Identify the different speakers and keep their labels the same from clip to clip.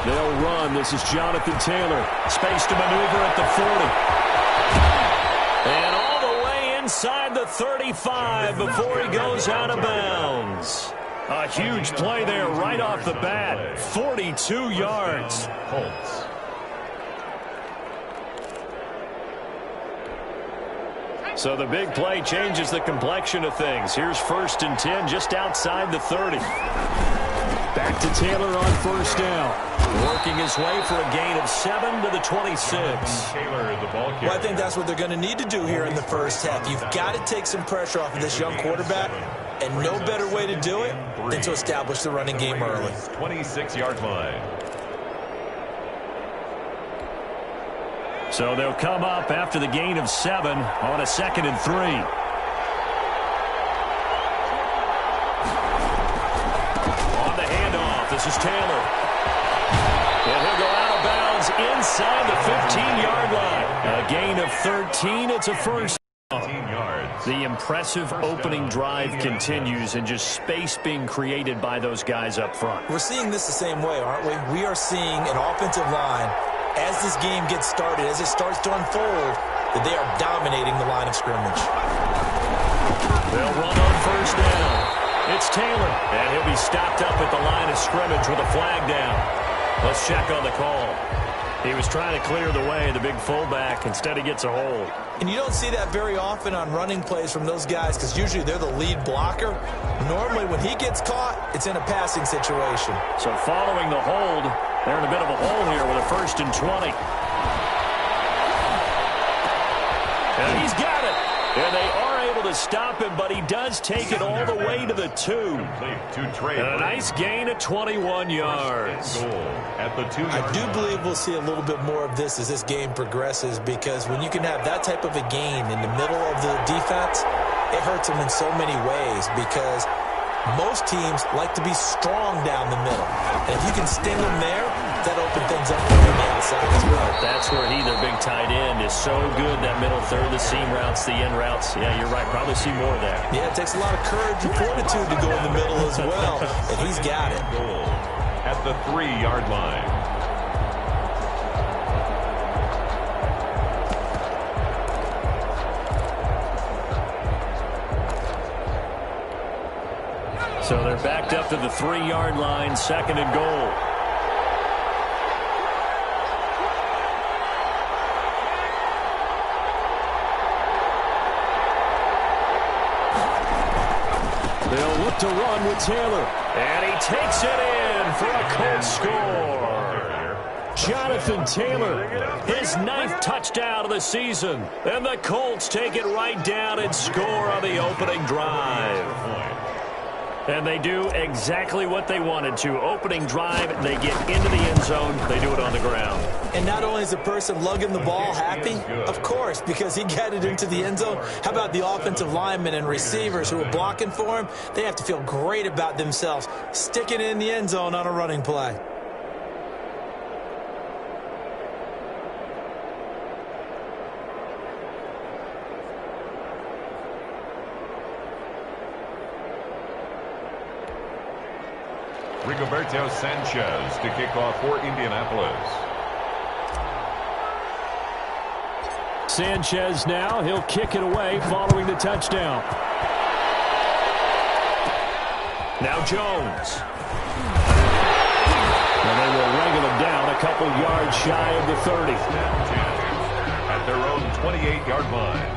Speaker 1: They'll run. This is Jonathan Taylor. Space to maneuver at the 40. And all the way inside the 35 before he goes out of bounds. A huge play there right off the bat. 42 yards. Colts. So the big play changes the complexion of things. Here's 1st and 10 just outside the 30. Back to Taylor on 1st down. Working his way for a gain of 7 to the 26.
Speaker 2: Well, I think that's what they're going to need to do here in the first half. You've got to take some pressure off of this young quarterback, and no better way to do it than to establish the running game early.
Speaker 3: 26-yard line.
Speaker 1: So they'll come up after the gain of 7 on a 2nd and 3. On the handoff, this is Taylor. And he'll go out of bounds inside the 15-yard line. A gain of 13. It's a first. The impressive opening drive continues, and just space being created by those guys up front.
Speaker 2: We're seeing this the same way, aren't we? We are seeing an offensive line, as this game gets started, as it starts to unfold, that they are dominating the line of scrimmage.
Speaker 1: They'll run on 1st down. It's Taylor, and he'll be stopped up at the line of scrimmage with a flag down. Let's check on the call. He was trying to clear the way, the big fullback. Instead, he gets a hold.
Speaker 2: And you don't see that very often on running plays from those guys because usually they're the lead blocker. Normally, when he gets caught, it's in a passing situation.
Speaker 1: So following the hold, they're in a bit of a hole here with a 1st and 20. And he's got it. And they are able to stop him, but he does take it all the way to the 2. And a nice gain of 21 yards.
Speaker 2: I do believe we'll see a little bit more of this as this game progresses, because when you can have that type of a gain in the middle of the defense, it hurts them in so many ways, because most teams like to be strong down the middle. And if you can sting them there, that opens things up on the outside as well.
Speaker 1: That's where he, their big tight end, is so good. That middle third, the seam routes, the in routes. Yeah, you're right. Probably see more of that.
Speaker 2: Yeah, it takes a lot of courage and fortitude to go in the middle as well. And he's got it.
Speaker 3: At the 3-yard line.
Speaker 1: So they're backed up to the 3-yard line, 2nd and goal. They'll look to run with Taylor. And he takes it in for a Colts score. Jonathan Taylor, his 9th touchdown of the season. And the Colts take it right down and score on the opening drive. And they do exactly what they wanted to. Opening drive, they get into the end zone. They do it on the ground.
Speaker 2: And not only is the person lugging the ball happy, of course, because he got it into the end zone. How about the offensive linemen and receivers who are blocking for him? They have to feel great about themselves, sticking it in the end zone on a running play.
Speaker 3: Rigoberto Sanchez to kick off for Indianapolis.
Speaker 1: Sanchez now, he'll kick it away following the touchdown. Now Jones. And they will wrangle him down a couple yards shy of the 30.
Speaker 3: At their own 28-yard line.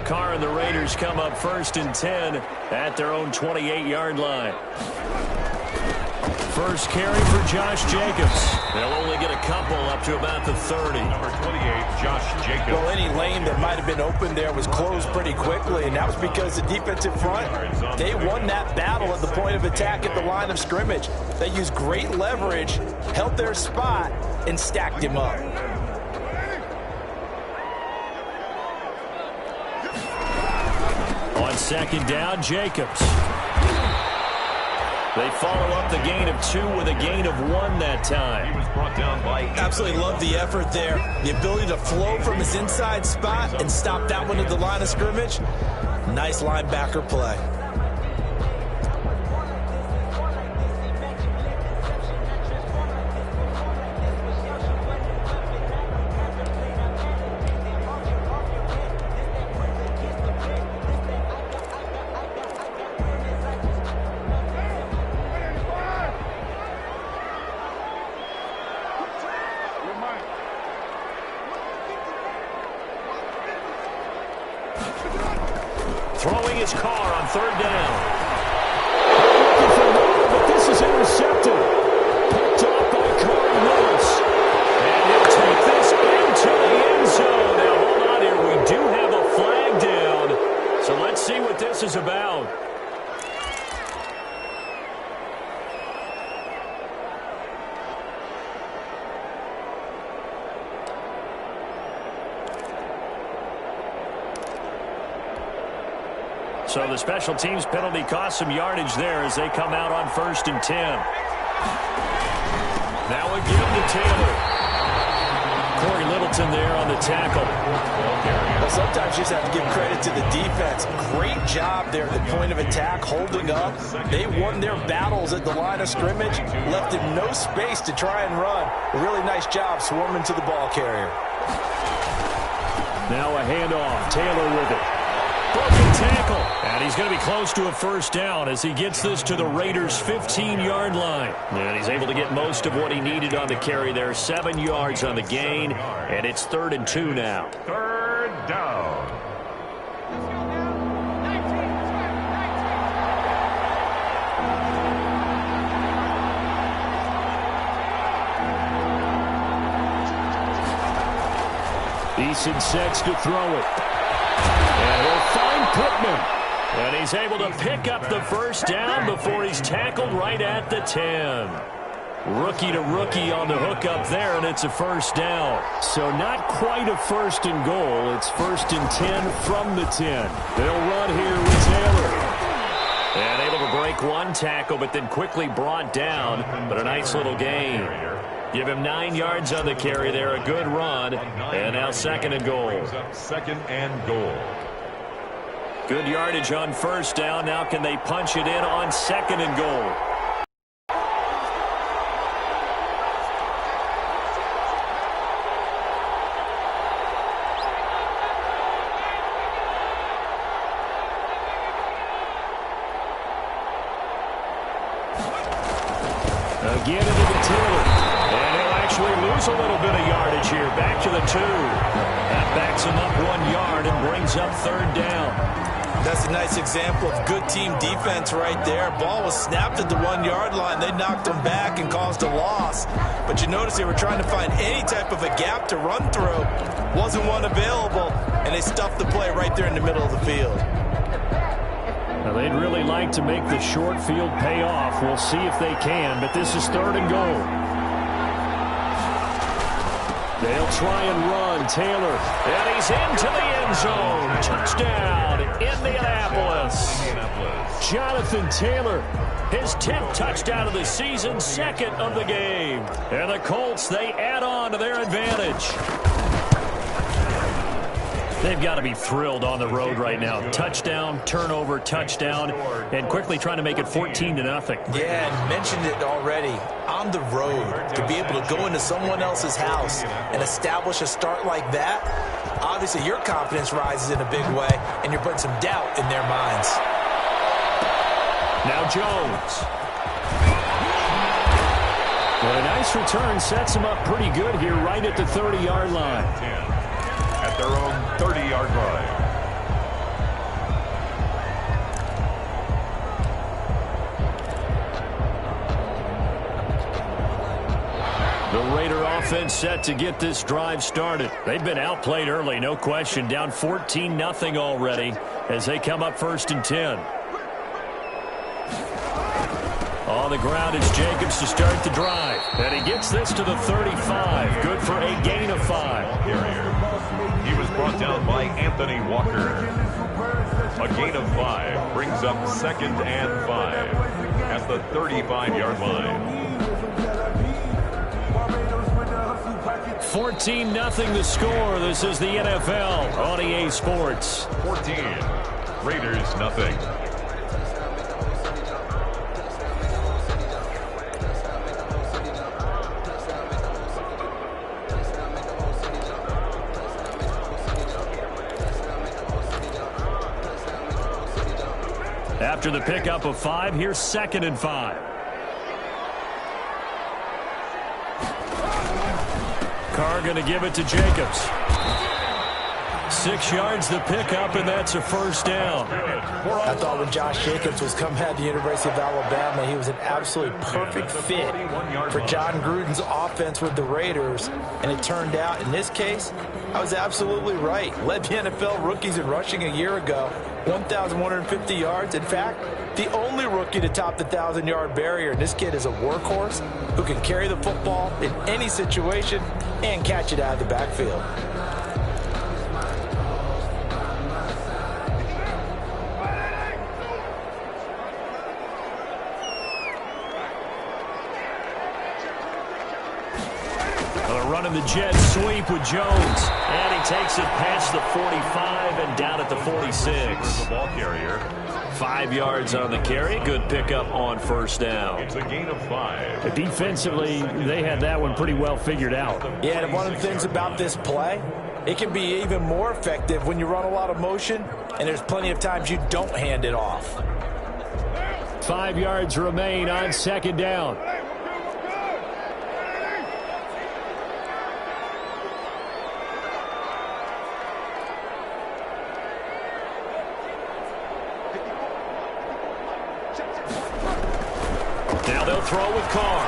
Speaker 1: Carr and the Raiders come up 1st and 10 at their own 28-yard line. First carry for Josh Jacobs. They'll only get a couple up to about the 30.
Speaker 3: Number 28, Josh Jacobs.
Speaker 2: Well, any lane that might have been open there was closed pretty quickly, and that was because the defensive front, they won that battle at the point of attack at the line of scrimmage. They used great leverage, held their spot, and stacked him up.
Speaker 1: On 2nd down, Jacobs. They follow up the gain of 2 with a gain of 1 that time.
Speaker 3: He was brought down by...
Speaker 2: Absolutely love the effort there. The ability to flow from his inside spot and stop that one at the line of scrimmage. Nice linebacker play.
Speaker 1: Throwing his car on 3rd down. Looking for more, but this is intercepted. Picked off by Corey Lewis. And he'll take this into the end zone. Now, hold on here. We do have a flag down. So let's see what this is about. So the special teams penalty cost some yardage there as they come out on 1st and 10. Now again to Taylor. Corey Littleton there on the tackle.
Speaker 2: Well, sometimes you just have to give credit to the defense. Great job there at the point of attack, holding up. They won their battles at the line of scrimmage, left him no space to try and run. A really nice job swarming to the ball carrier.
Speaker 1: Now a handoff. Taylor with it. Broken tackle. And he's going to be close to a 1st down as he gets this to the Raiders' 15-yard line. And he's able to get most of what he needed on the carry there. 7 yards on the gain. And it's 3rd and 2 now.
Speaker 3: 3rd down.
Speaker 1: Eason sets to throw it. And he'll find Pittman. And he's able to pick up the 1st down before he's tackled right at the 10. Rookie to rookie on the hook up there, and it's a 1st down. So not quite a 1st and goal. It's 1st and 10 from the 10. They'll run here with Taylor. And able to break 1 tackle, but then quickly brought down. But a nice little gain. Give him 9 yards on the carry there. A good run. And now 2nd and goal.
Speaker 3: 2nd and goal.
Speaker 1: Good yardage on 1st down. Now can they punch it in on 2nd and goal? Again into the Taylor. And he'll actually lose a little bit of yardage here. Back to the 2. That backs him up 1 yard and brings up 3rd down.
Speaker 2: That's a nice example of good team defense right there. Ball was snapped at the 1-yard line. They knocked him back and caused a loss. But you notice they were trying to find any type of a gap to run through. Wasn't one available, and they stuffed the play right there in the middle of the field.
Speaker 1: Now they'd really like to make the short field pay off. We'll see if they can, but this is 3rd and goal. They'll try and run. Taylor. And he's into the end zone. Touchdown, Indianapolis. Jonathan Taylor, his 10th touchdown of the season, 2nd of the game. And the Colts, they add on to their advantage. They've got to be thrilled on the road right now. Touchdown, turnover, touchdown, and quickly trying to make it 14-0.
Speaker 2: Yeah, and mentioned it already. On the road, to be able to go into someone else's house and establish a start like that, obviously your confidence rises in a big way, and you're putting some doubt in their minds.
Speaker 1: Now Jones. Well, a nice return sets him up pretty good here right at the 30-yard line.
Speaker 3: At their own 30-yard line.
Speaker 1: The Raider offense set to get this drive started. They've been outplayed early, no question. Down 14-0 already as they come up 1st and 10. On the ground, it's Jacobs to start the drive. And he gets this to the 35. Good for a gain of 5.
Speaker 3: He was brought down by Anthony Walker. A gain of 5 brings up 2nd and 5 at the 35-yard line.
Speaker 1: 14-0 the score. This is the NFL on EA Sports.
Speaker 3: 14, Raiders nothing.
Speaker 1: After the pickup of 5, here's 2nd and 5. Carr going to give it to Jacobs. 6 yards the pickup, and that's a first down.
Speaker 2: I thought when Josh Jacobs was coming out of the University of Alabama, he was an absolutely perfect fit for John Gruden's offense with the Raiders. And it turned out, in this case, I was absolutely right. Led the NFL rookies in rushing a year ago, 1,150 yards. In fact, the only rookie to top the 1,000-yard barrier. And this kid is a workhorse who can carry the football in any situation and catch it out of the backfield.
Speaker 1: Running the jet sweep with Jones. And he takes it past the 45 and down at the 46.
Speaker 3: The ball carrier.
Speaker 1: 5 yards on the carry. Good pickup on first down.
Speaker 3: It's a gain of 5.
Speaker 1: Defensively, they had that one pretty well figured out.
Speaker 2: Yeah, and one of the things about this play, it can be even more effective when you run a lot of motion, and there's plenty of times you don't hand it off.
Speaker 1: 5 yards remain on 2nd down. Now they'll throw with Carr.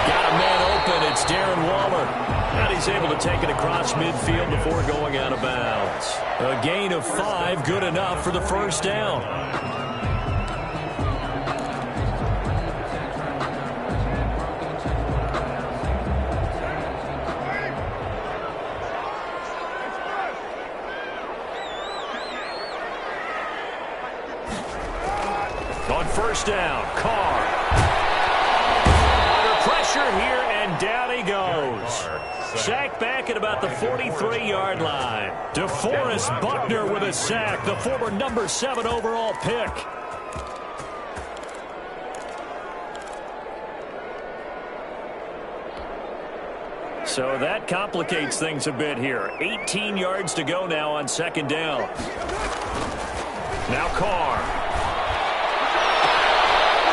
Speaker 1: Got a man open. It's Darren Waller. And he's able to take it across midfield before going out of bounds. A gain of 5, good enough for the first down. On first down, Carr. Under pressure here, and down he goes. Sacked back at about the 43-yard line. DeForest Buckner with a sack, the former number 7 overall pick. So that complicates things a bit here. 18 yards to go now on 2nd down. Now Carr.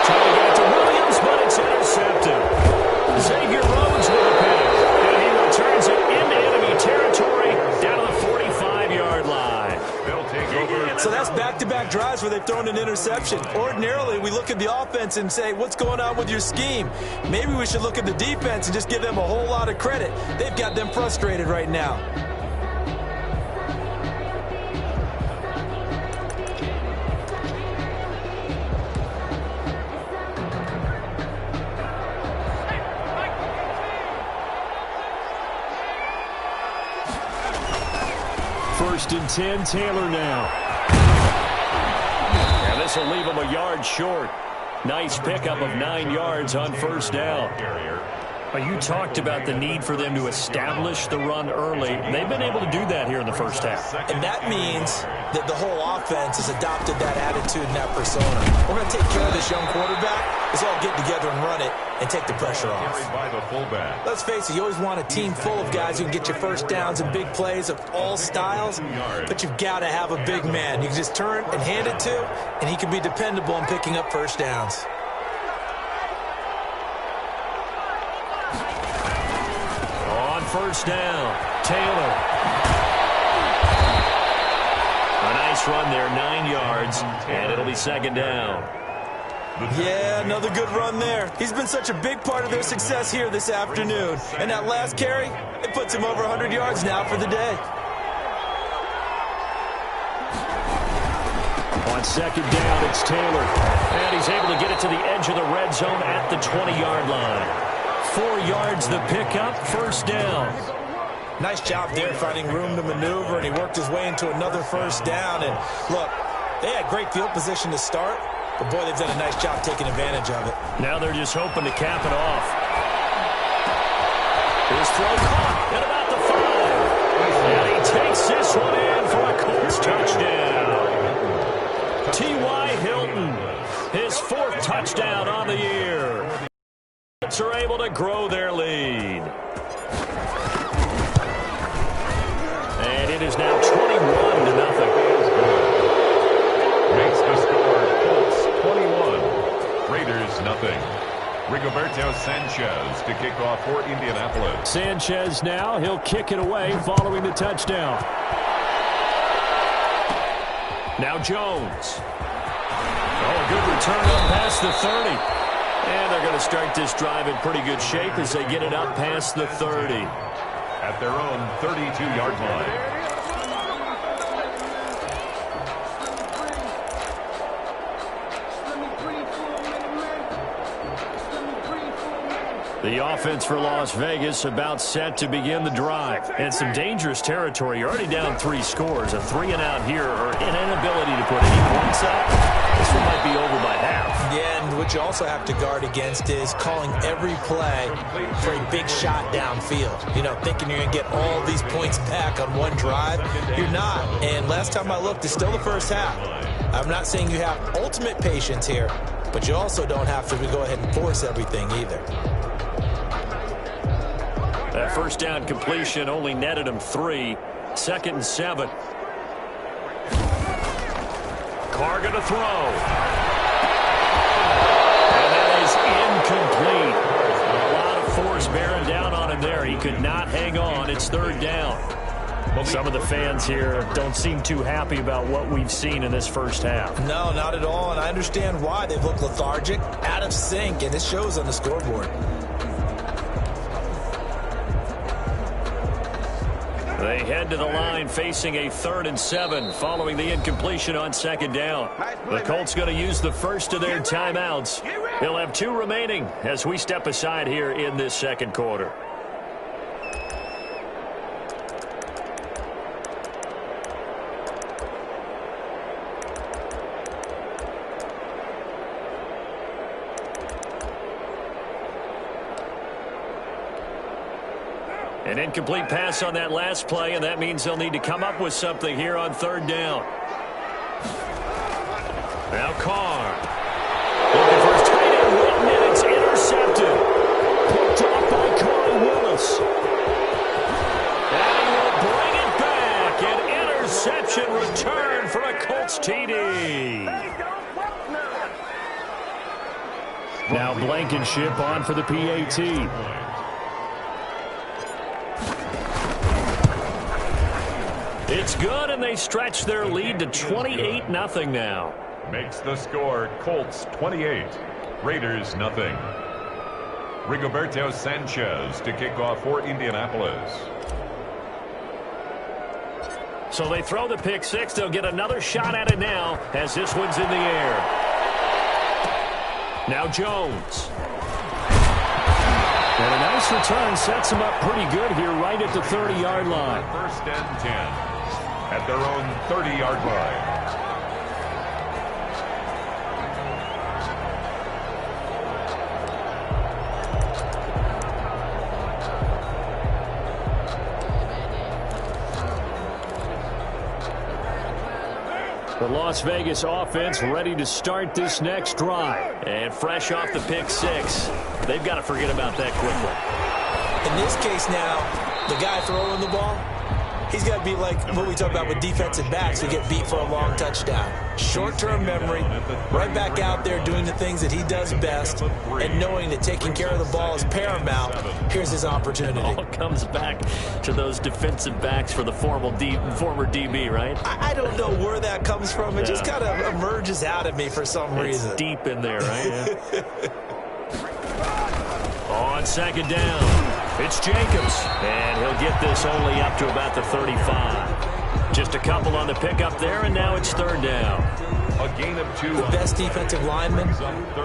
Speaker 1: Trying to get it to Williams, but it's intercepted. Xavier Rhodes with a pick, and he returns it into enemy territory down to the 45-yard line.
Speaker 3: They'll take over.
Speaker 2: So that's back-to-back drives where they've thrown an interception. Ordinarily, we look at the offense and say, what's going on with your scheme? Maybe we should look at the defense and just give them a whole lot of credit. They've got them frustrated right now.
Speaker 1: First and 10, Taylor now. And this will leave him a yard short. Nice pickup of 9 yards on first down. You talked about the need for them to establish the run early. They've been able to do that here in the first half.
Speaker 2: And that means that the whole offense has adopted that attitude and that persona. We're going to take care of this young quarterback. Let's all get together and run it and take the pressure off.
Speaker 3: By the fullback.
Speaker 2: Let's face it, you always want a team full of guys who can get you first downs and big plays of all styles, but you've got to have a big man you can just turn and hand it to, and he can be dependable in picking up first downs.
Speaker 1: On first down, Taylor. A nice run there, 9 yards, and it'll be 2nd down.
Speaker 2: Yeah, another good run there. He's been such a big part of their success here this afternoon. And that last carry, it puts him over 100 yards now for the day.
Speaker 1: On 2nd down, it's Taylor. And he's able to get it to the edge of the red zone at the 20-yard line. 4 yards the pickup, first down.
Speaker 2: Nice job there finding room to maneuver, and he worked his way into another first down. And look, they had great field position to start, but boy, they've done a nice job taking advantage of it.
Speaker 1: Now they're just hoping to cap it off. His throw caught at about the 5. And he takes this one in for a Colts touchdown. T.Y. Hilton, his 4th touchdown on the year. The Colts are able to grow their lead. And it is now 21-0.
Speaker 3: Makes the score Colts 21, Raiders nothing. Rigoberto Sanchez to kick off for Indianapolis.
Speaker 1: Sanchez now, he'll kick it away following the touchdown. Now Jones. Oh, a good return up past the 30. And they're going to start this drive in pretty good shape as they get it up past the 30.
Speaker 3: At their own 32-yard line.
Speaker 1: The offense for Las Vegas about set to begin the drive. And some dangerous territory. You're already down 3 scores. A 3-and-out here or an inability to put any points up. This one might be over by half.
Speaker 2: Yeah, and what you also have to guard against is calling every play for a big shot downfield. You know, thinking you're going to get all these points back on one drive. You're not. And last time I looked, it's still the first half. I'm not saying you have ultimate patience here, but you also don't have to go ahead and force everything either.
Speaker 1: That first down completion only netted him 3. 2nd and 7. Carr going to throw. And that is incomplete. A lot of force bearing down on him there. He could not hang on. It's 3rd down. Some of the fans here don't seem too happy about what we've seen in this first half.
Speaker 2: No, not at all, and I understand why. They've looked lethargic, out of sync, and it shows on the scoreboard.
Speaker 1: They head to the line facing a 3rd and 7 following the incompletion on 2nd down. The Colts going to use the first of their timeouts. He'll have 2 remaining as we step aside here in this 2nd quarter. An incomplete pass on that last play, and that means they'll need to come up with something here on 3rd down. Now Carr. Looking for his tight end, Witten, and it's intercepted. Picked off by Corey Willis. And he will bring it back. An interception return for a Colts TD. Now Blankenship on for the PAT. It's good, and they stretch their lead to 28-0 now.
Speaker 3: Makes the score Colts 28, Raiders nothing. Rigoberto Sanchez to kick off for Indianapolis.
Speaker 1: So they throw the pick 6. They'll get another shot at it now as this one's in the air. Now Jones. And a nice return sets him up pretty good here right at the 30-yard line.
Speaker 3: 1st and 10 at their own 30-yard line.
Speaker 1: The Las Vegas offense ready to start this next drive. And fresh off the pick 6. They've got to forget about that quickly.
Speaker 2: In this case now, the guy throwing the ball, he's got to be like what we talk about with defensive backs who get beat for a long touchdown. Short-term memory, right back out there doing the things that he does best, and knowing that taking care of the ball is paramount. Here's his opportunity.
Speaker 1: All comes back to those defensive backs for the former DB, right?
Speaker 2: I don't know where that comes from. It just kind of emerges out of me for some reason.
Speaker 1: It's deep in there, right? On 2nd down, it's Jacobs, and he'll get this only up to about the 35. Just a couple on the pickup there, and now it's third down.
Speaker 3: A gain of 2.
Speaker 2: The best defensive linemen,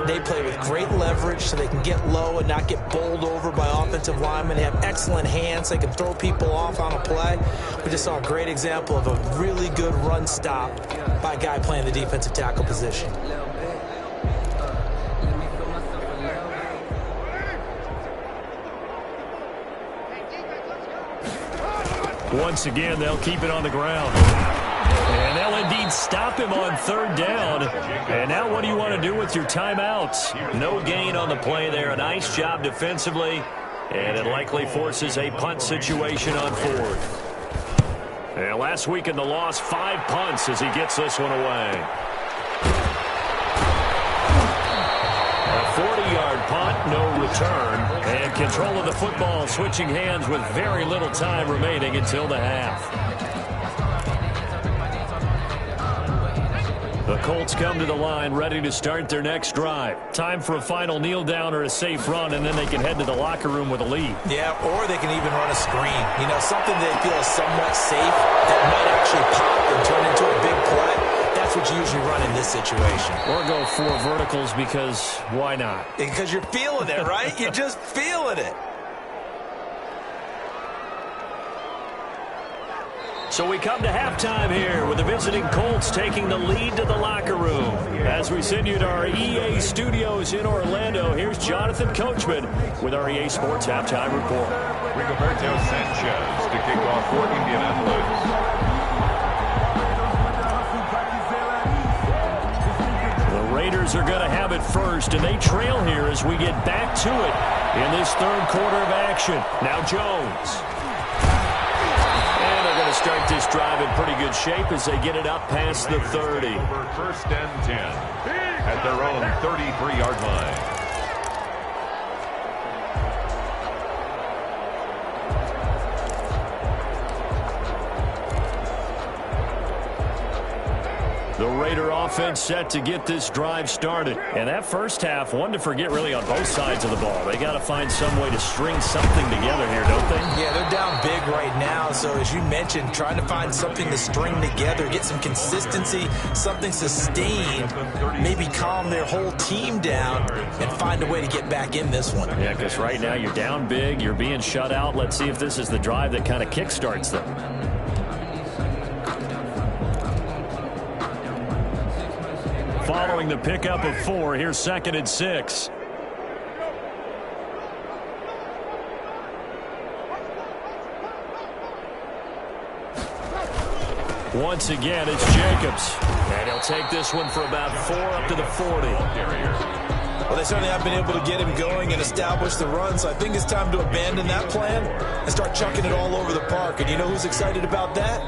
Speaker 2: they play with great leverage so they can get low and not get bowled over by offensive linemen. They have excellent hands. They can throw people off on a play. We just saw a great example of a really good run stop by a guy playing the defensive tackle position.
Speaker 1: Once again, they'll keep it on the ground. And they'll indeed stop him on third down. And now what do you want to do with your timeouts? No gain on the play there. A nice job defensively. And it likely forces a punt situation on fourth. And last week in the loss, 5 punts as he gets this one away. A 40-yard punt, no return. And control of the football switching hands with very little time remaining until the half. The Colts come to the line ready to start their next drive. Time for a final kneel down or a safe run, and then they can head to the locker room with a lead.
Speaker 2: Yeah, or they can even run a screen. You know, something they feel is somewhat safe that might actually pop and turn into a big play. That's what you usually run in this situation.
Speaker 1: Or go 4 verticals because why not?
Speaker 2: Because you're feeling it, right? You're just feeling it.
Speaker 1: So we come to halftime here with the visiting Colts taking the lead to the locker room. As we send you to our EA studios in Orlando, here's Jonathan Coachman with our EA Sports Halftime Report.
Speaker 3: Rigoberto Sanchez to kick off for Indianapolis.
Speaker 1: The Raiders are going to have it first, and they trail here as we get back to it in this third quarter of action. Now Jones. Start this drive in pretty good shape as they get it up past the 30.
Speaker 3: First and 10 at their own 33-yard line.
Speaker 1: The Raider offense set to get this drive started. And that first half, one to forget really on both sides of the ball. They got to find some way to string something together here, don't they?
Speaker 2: Yeah, they're down big right now. So as you mentioned, trying to find something to string together, get some consistency, something sustained, maybe calm their whole team down and find a way to get back in this one.
Speaker 1: Yeah, because right now you're down big, you're being shut out. Let's see if this is the drive that kind of kickstarts them. Following the pickup of 4, here's 2nd and 6. Once again, it's Jacobs. And he'll take this one for about 4 up to the 40.
Speaker 2: Well, they certainly have been able to get him going and establish the run, so I think it's time to abandon that plan and start chucking it all over the park. And you know who's excited about that?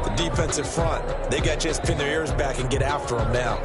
Speaker 2: The defensive front. They got to just pin their ears back and get after him now.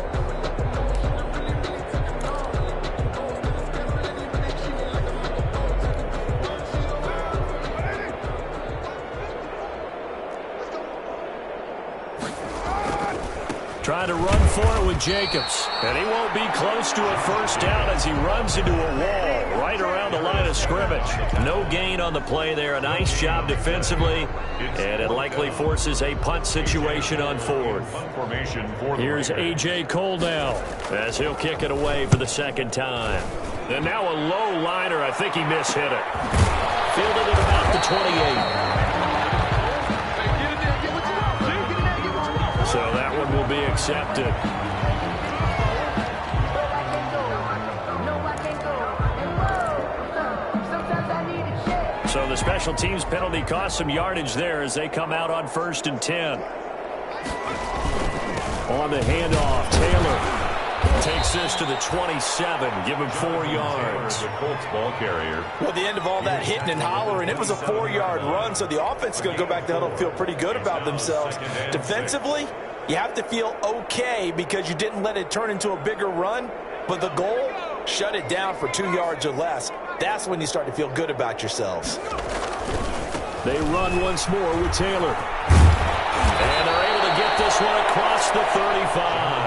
Speaker 1: Trying to run for it with Jacobs. And he won't be close to a first down as he runs into a wall right around the line of scrimmage. No gain on the play there. A nice job defensively. And it likely forces a punt situation on fourth. Here's A.J. Cole now as he'll kick it away for the second time. And now a low liner. I think he mishit it. Fielded at about the 28. So that one will be accepted. So the special teams penalty cost some yardage there as they come out on 1st and 10. On the handoff, Taylor takes this to the 27. Give him 4 yards.
Speaker 3: The Colts ball carrier.
Speaker 2: Well, at the end of all that hitting and hollering, it was a 4-yard run, so the offense is going to go back to huddle and feel pretty good about themselves. Defensively, you have to feel okay because you didn't let it turn into a bigger run, but the goal, shut it down for 2 yards or less. That's when you start to feel good about yourselves.
Speaker 1: They run once more with Taylor. And they're able to get this one across the 35.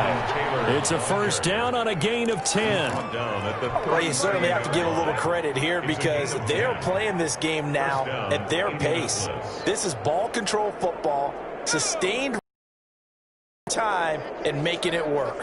Speaker 1: It's a first down on a gain of 10.
Speaker 2: Well, you certainly have to give a little credit here because they're playing this game now at their pace. This is ball control football. sustained time and making it work.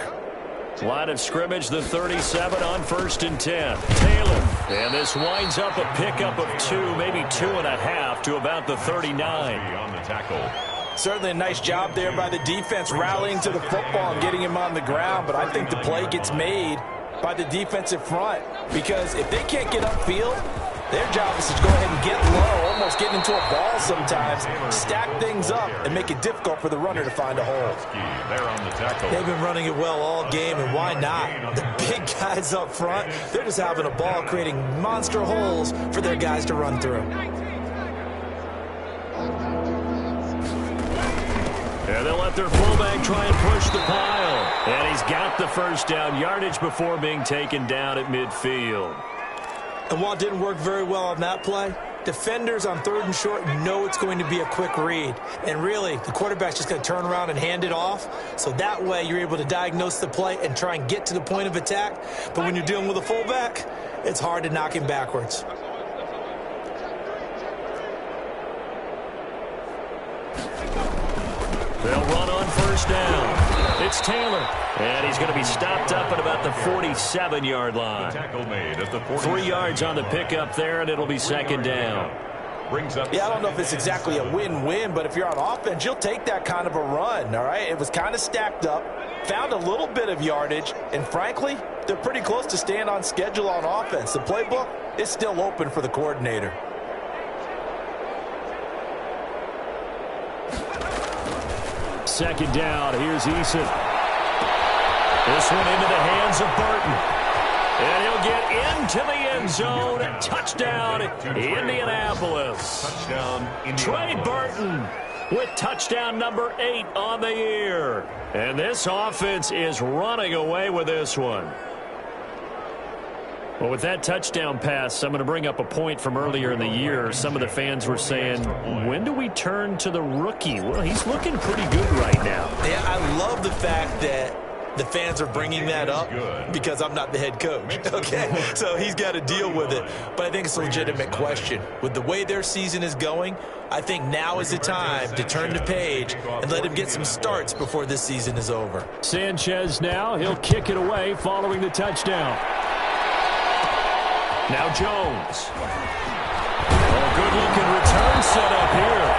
Speaker 1: Line of scrimmage, the 37 on 1st and 10. Taylor. And this winds up a pickup of 2, maybe 2.5 to about the 39.
Speaker 3: On the tackle.
Speaker 2: Certainly a nice job there by the defense rallying to the football and getting him on the ground, but I think the play gets made by the defensive front because if they can't get upfield, their job is to go ahead and get low, almost get into a ball sometimes, stack things up, and make it difficult for the runner to find a hole.
Speaker 3: They're on the tackle.
Speaker 2: They've been running it well all game, and why not? The big guys up front, they're just having a ball creating monster holes for their guys to run through.
Speaker 1: And they'll let their fullback try and push the pile. And he's got the first down yardage before being taken down at midfield.
Speaker 2: And while it didn't work very well on that play, defenders on 3rd and short know it's going to be a quick read. And really, the quarterback's just going to turn around and hand it off. So that way, you're able to diagnose the play and try and get to the point of attack. But when you're dealing with a fullback, it's hard to knock him backwards.
Speaker 1: They'll run on 1st down. It's Taylor. And he's going to be stopped up at about the 47-yard line.
Speaker 3: Tackle made at the
Speaker 1: 3 yards on the pickup there, and it'll be 2nd down.
Speaker 3: Brings up.
Speaker 2: Yeah, I don't know if it's exactly a win-win, but if you're on offense, you'll take that kind of a run, all right? It was kind of stacked up, found a little bit of yardage, and frankly, they're pretty close to staying on schedule on offense. The playbook is still open for the coordinator.
Speaker 1: Second down. Here's Eason. This one into the hands of Burton. And he'll get into the end zone. Touchdown, Indianapolis.
Speaker 3: Touchdown,
Speaker 1: Trey Burton with touchdown number 8 on the year. And this offense is running away with this one. Well, with that touchdown pass, I'm going to bring up a point from earlier in the year. Some of the fans were saying, when do we turn to the rookie? Well, he's looking pretty good right now.
Speaker 2: Yeah, I love the fact that the fans are bringing that up because I'm not the head coach, okay? So he's got to deal with it. But I think it's a legitimate question. With the way their season is going, I think now is the time to turn the page and let him get some starts before this season is over.
Speaker 1: Sanchez now, he'll kick it away following the touchdown. Now Jones. Good-looking return set up here.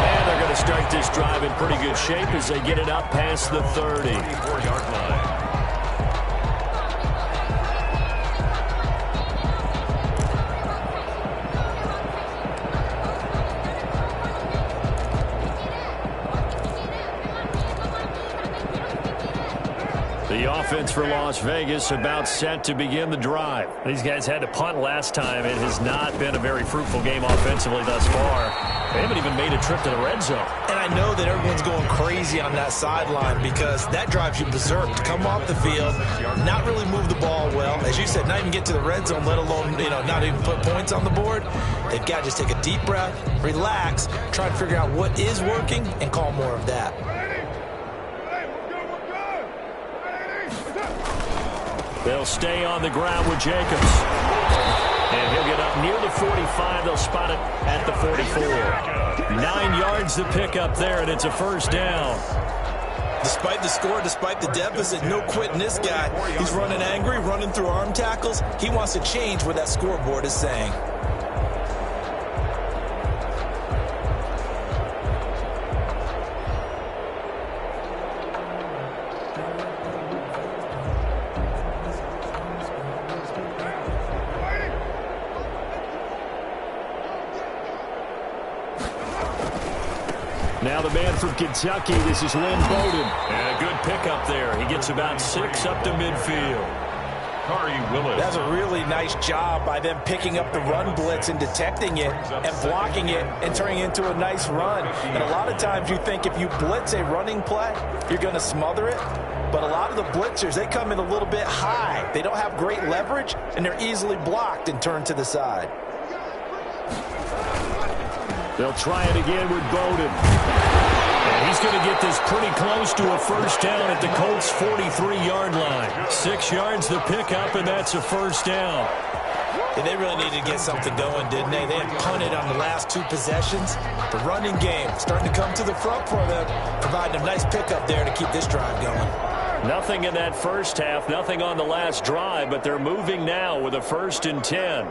Speaker 1: And they're going to start this drive in pretty good shape as they get it up past the 30.
Speaker 3: 4-yard line.
Speaker 1: The offense for Las Vegas about set to begin the drive. These guys had to punt last time. It has not been a very fruitful game offensively thus far. They haven't even made a trip to the red zone.
Speaker 2: And I know that everyone's going crazy on that sideline because that drives you berserk to come off the field, not really move the ball well. As you said, not even get to the red zone, let alone, not even put points on the board. They've got to just take a deep breath, relax, try to figure out what is working, and call more of that.
Speaker 1: They'll stay on the ground with Jacobs. And he'll get up near the 45. They'll spot it at the 44. 9 yards to pick up there, and it's a first down.
Speaker 2: Despite the score, despite the deficit, no quitting this guy. He's running angry, running through arm tackles. He wants to change what that scoreboard is saying.
Speaker 1: Now the man from Kentucky, this is Lynn Bowden. And a good pickup there. He gets about 6 up to midfield.
Speaker 2: That's a really nice job by them picking up the run blitz and detecting it and blocking it and turning it into a nice run. And a lot of times you think if you blitz a running play, you're going to smother it. But a lot of the blitzers, they come in a little bit high. They don't have great leverage, and they're easily blocked and turned to the side.
Speaker 1: They'll try it again with Bowden. And he's going to get this pretty close to a first down at the Colts' 43-yard line. 6 yards to pick up, and that's a first down.
Speaker 2: Yeah, they really needed to get something going, didn't they? They had punted on the last 2 possessions. The running game starting to come to the front for them, providing a nice pickup there to keep this drive going.
Speaker 1: Nothing in that first half, nothing on the last drive, but they're moving now with a 1st and 10.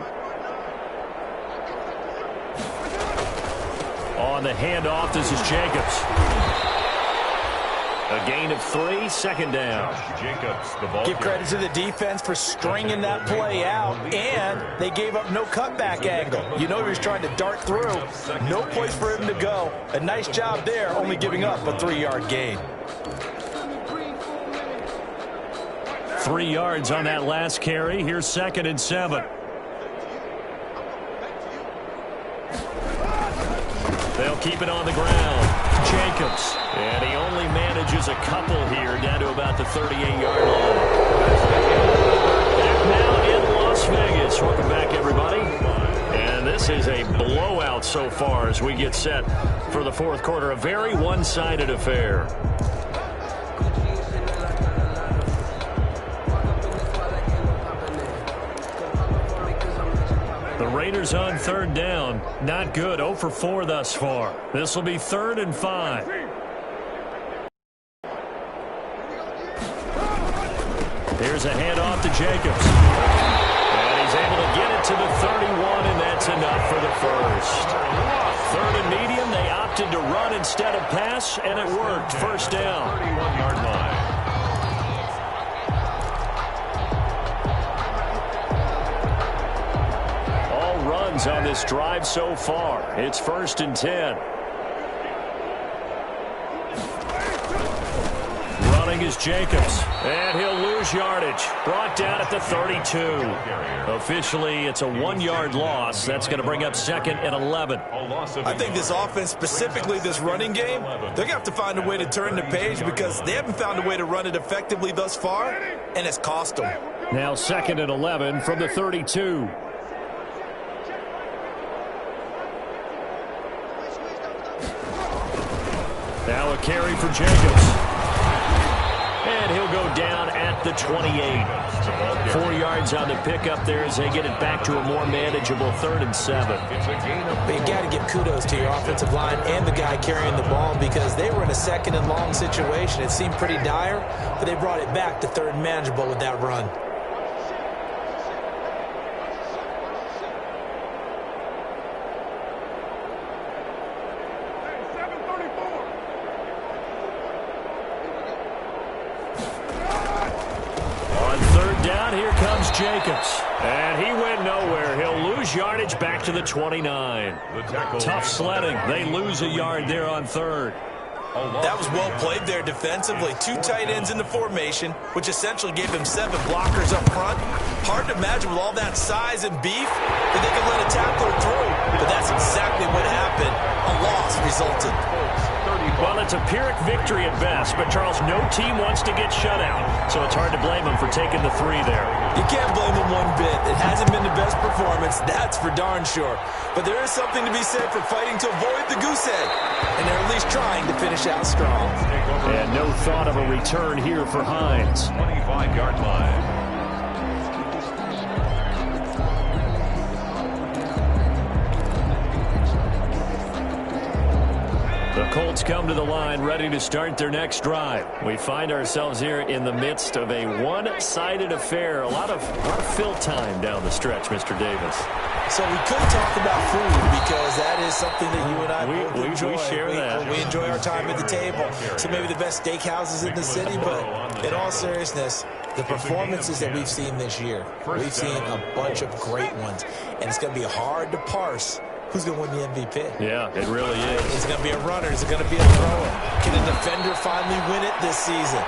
Speaker 1: On the handoff, this is Jacobs. A gain of 3, 2nd down.
Speaker 3: Jacobs, the ball.
Speaker 2: Give credit to the defense for stringing that play out, and they gave up no cutback angle. You know he was trying to dart through. No place for him to go. A nice job there, only giving up a 3-yard gain.
Speaker 1: 3 yards on that last carry. Here's 2nd and 7. They'll keep it on the ground. Jacobs. And he only manages a couple here down to about the 38-yard line. Back now in Las Vegas. Welcome back, everybody. And this is a blowout so far as we get set for the 4th quarter. A very one-sided affair. The Raiders on 3rd down. Not good. 0 for 4 thus far. This will be 3rd and 5. Here's a handoff to Jacobs. And he's able to get it to the 31, and that's enough for the 1st. 3rd and medium. They opted to run instead of pass, and it worked. 1st down.
Speaker 3: 31-yard line.
Speaker 1: On this drive so far. It's 1st and 10. Running is Jacobs, and he'll lose yardage. Brought down at the 32. Officially, it's a 1-yard loss. That's going to bring up 2nd and 11.
Speaker 2: I think this offense, specifically this running game, they're going to have to find a way to turn the page because they haven't found a way to run it effectively thus far, and it's cost them.
Speaker 1: Now 2nd and 11 from the 32. Now a carry for Jacobs. And he'll go down at the 28. 4 yards on the pickup there as they get it back to a more manageable 3rd and 7.
Speaker 2: But you got to give kudos to your offensive line and the guy carrying the ball because they were in a 2nd and long situation. It seemed pretty dire, but they brought it back to 3rd and manageable with that run.
Speaker 1: Jacobs, and he went nowhere. He'll lose yardage back to the 29. Tough sledding. They lose a yard there on 3rd.
Speaker 2: That was well played there defensively. 2 tight ends in the formation, which essentially gave him 7 blockers up front. Hard to imagine with all that size and beef that they could let a tackler through, but that's exactly what happened. A loss resulted.
Speaker 1: Well, it's a Pyrrhic victory at best, but Charles, no team wants to get shut out, so it's hard to blame them for taking the 3 there.
Speaker 2: You can't blame them one bit. It hasn't been the best performance, that's for darn sure. But there is something to be said for fighting to avoid the goose egg, and they're at least trying to finish out strong.
Speaker 1: And no thought of a return here for Hines.
Speaker 3: 25-yard line.
Speaker 1: The Colts come to the line ready to start their next drive. We find ourselves here in the midst of a one-sided affair. A lot of fill time down the stretch, Mr. Davis.
Speaker 2: So we could talk about food because that is something that you and I both enjoy.
Speaker 1: We share that.
Speaker 2: We enjoy our time at the table. So maybe the best steakhouses in the city, but in all seriousness, the performances that we've seen this year, we've seen a bunch of great ones. And it's going to be hard to parse who's going to win the MVP.
Speaker 1: Yeah, it really is.
Speaker 2: Is it going to be a runner? Is it going to be a thrower? Can a defender finally win it this season?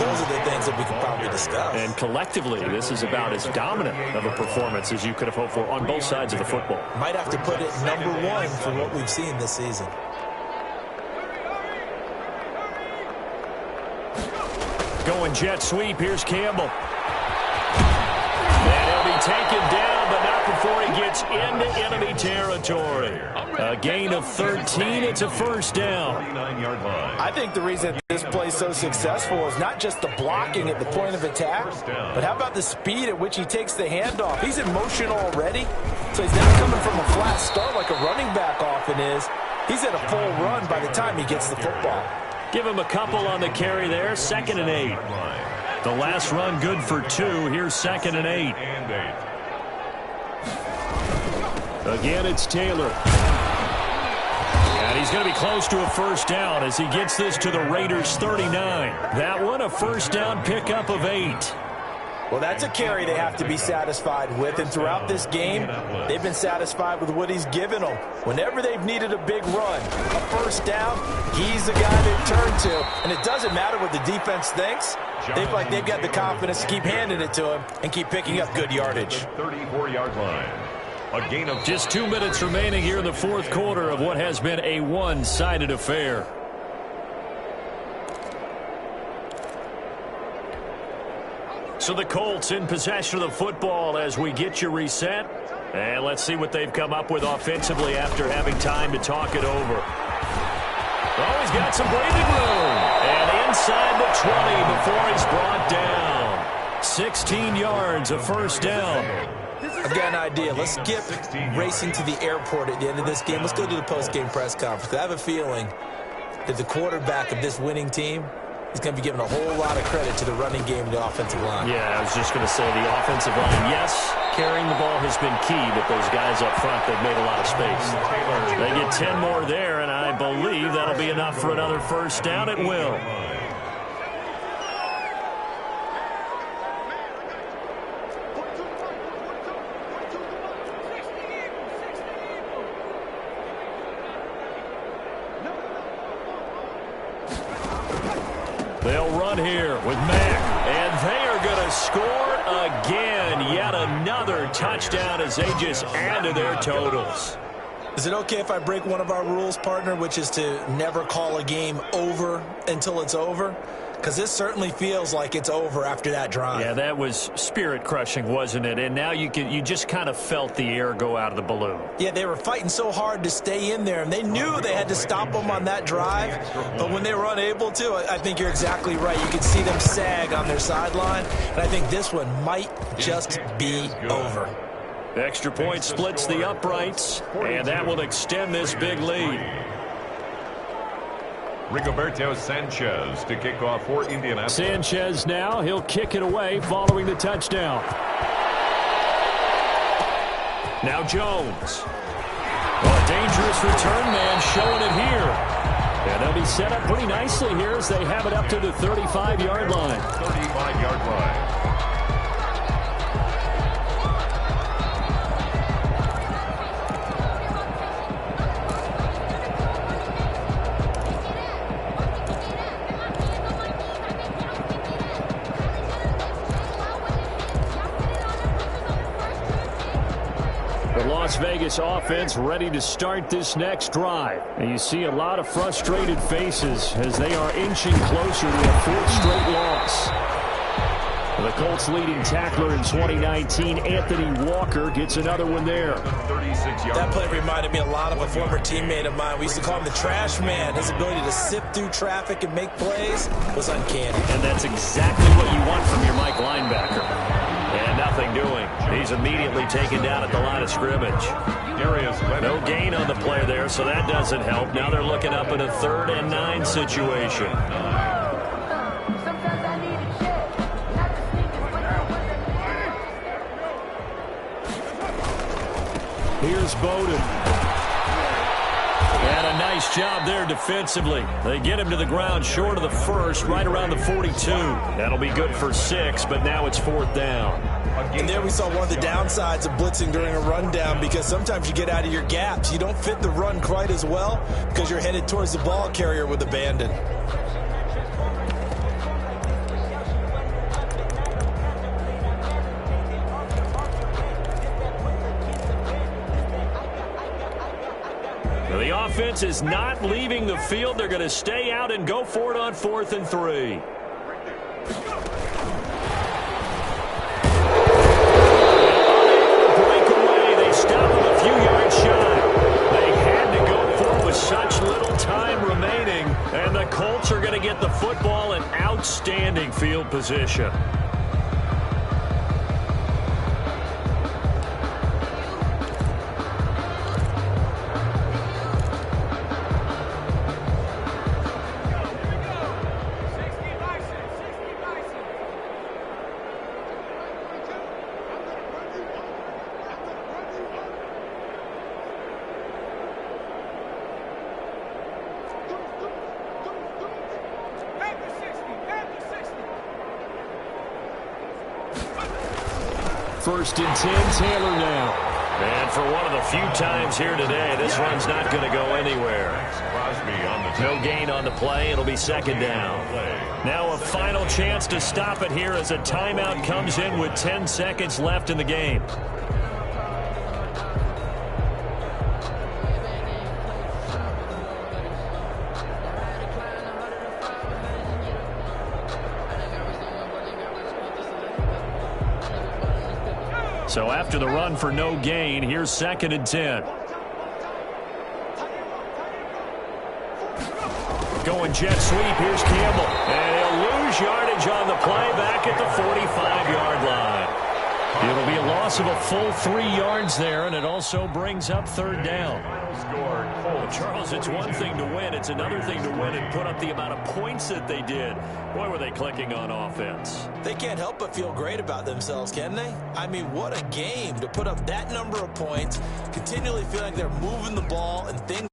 Speaker 2: Those are the things that we can probably discuss.
Speaker 1: And collectively, this is about as dominant of a performance as you could have hoped for on both sides of the football.
Speaker 2: Might have to put it number 1 for what we've seen this season.
Speaker 1: Going jet sweep. Here's Campbell. And he'll be taken down, but not before he gets into enemy territory. A gain of 13. It's a 1st down.
Speaker 2: I think the reason this this play so successful is not just the blocking at the point of attack, but how about the speed at which he takes the handoff? He's in motion already, so he's not coming from a flat start like a running back often is. He's at a full run by the time he gets the football.
Speaker 1: Give him a couple on the carry there, 2nd and 8. The last run good for 2. Here's 2nd and 8. Again, it's Taylor. And he's going to be close to a first down as he gets this to the Raiders' 39. That one, a first down pickup of 8.
Speaker 2: Well, that's a carry they have to be satisfied with, and throughout this game, they've been satisfied with what he's given them. Whenever they've needed a big run, a first down, he's the guy they turn to. And it doesn't matter what the defense thinks. They feel like they've got the confidence to keep handing it to him and keep picking up good yardage.
Speaker 3: 34-yard line. A gain of
Speaker 1: just 2 minutes remaining here in the fourth quarter of what has been a one-sided affair. So the Colts in possession of the football as we get you reset. And let's see what they've come up with offensively after having time to talk it over. Oh, he's got some breathing room. And inside the 20 before he's brought down. 16 yards, a first down.
Speaker 2: I've got an idea. Let's skip racing to the airport at the end of this game. Let's go to the post-game press conference. I have a feeling that the quarterback of this winning team is going to be giving a whole lot of credit to the running game and the offensive line.
Speaker 1: Yeah, I was just going to say the offensive line. Yes, carrying the ball has been key, but those guys up front, they've made a lot of space. They get 10 more there, and I believe that'll be enough for another first down. It will. They'll run here with Mack, and they are going to score again. Yet another touchdown as they just add to their totals.
Speaker 2: Is it okay if I break one of our rules, partner, which is to never call a game over until it's over? Because this certainly feels like it's over after that drive.
Speaker 1: Yeah, that was spirit-crushing, wasn't it? And now you just kind of felt the air go out of the balloon.
Speaker 2: Yeah, they were fighting so hard to stay in there, and they knew they had to stop them on that drive. But when they were unable to, I think you're exactly right. You could see them sag on their sideline, and I think this one might just be over.
Speaker 1: The extra point splits the uprights, and that will extend this big lead.
Speaker 3: Rigoberto Sanchez to kick off for Indianapolis.
Speaker 1: Sanchez now, he'll kick it away following the touchdown. Now Jones. Oh, dangerous return man showing it here. And they'll be set up pretty nicely here as they have it up to the 35-yard line.
Speaker 3: 35-yard line.
Speaker 1: Las Vegas offense ready to start this next drive. And you see a lot of frustrated faces as they are inching closer to a fourth straight loss. The Colts leading tackler in 2019, Anthony Walker, gets another one there.
Speaker 2: That play reminded me a lot of a former teammate of mine. We used to call him the trash man. His ability to sift through traffic and make plays was uncanny.
Speaker 1: And that's exactly what you want from your Mike linebacker. And nothing doing. He's immediately taken down at the line of scrimmage. No gain on the play there, so that doesn't help. Now they're looking up at a 3rd and 9 situation. Here's Bowden. And a nice job there defensively. They get him to the ground short of the first, right around the 42. That'll be good for 6, but now it's 4th down.
Speaker 2: And there we saw one of the downsides of blitzing during a rundown, because sometimes you get out of your gaps. You don't fit the run quite as well because you're headed towards the ball carrier with abandon.
Speaker 1: The offense is not leaving the field. They're going to stay out and go for it on 4th and 3. Breakaway. They stop him a few yards shy. They had to go for it with such little time remaining. And And the Colts are going to get the football in outstanding field position. First and 10, Taylor now. And for one of the few times here today, this run's not going to go anywhere. No gain on the play. It'll be second down. Now a final chance to stop it here as a timeout comes in with 10 seconds left in the game. So after the run for no gain, here's second and 10. Going jet sweep, here's Campbell. And he'll lose yardage on the play back at the 45-yard line. It'll be a loss of a full 3 yards there, and it also brings up third down. But Charles, it's one thing to win. It's another thing to win and put up the amount of points that they did. Boy, were they clicking on offense.
Speaker 2: They can't help but feel great about themselves, can they? I mean, what a game to put up that number of points, continually feeling like they're moving the ball and things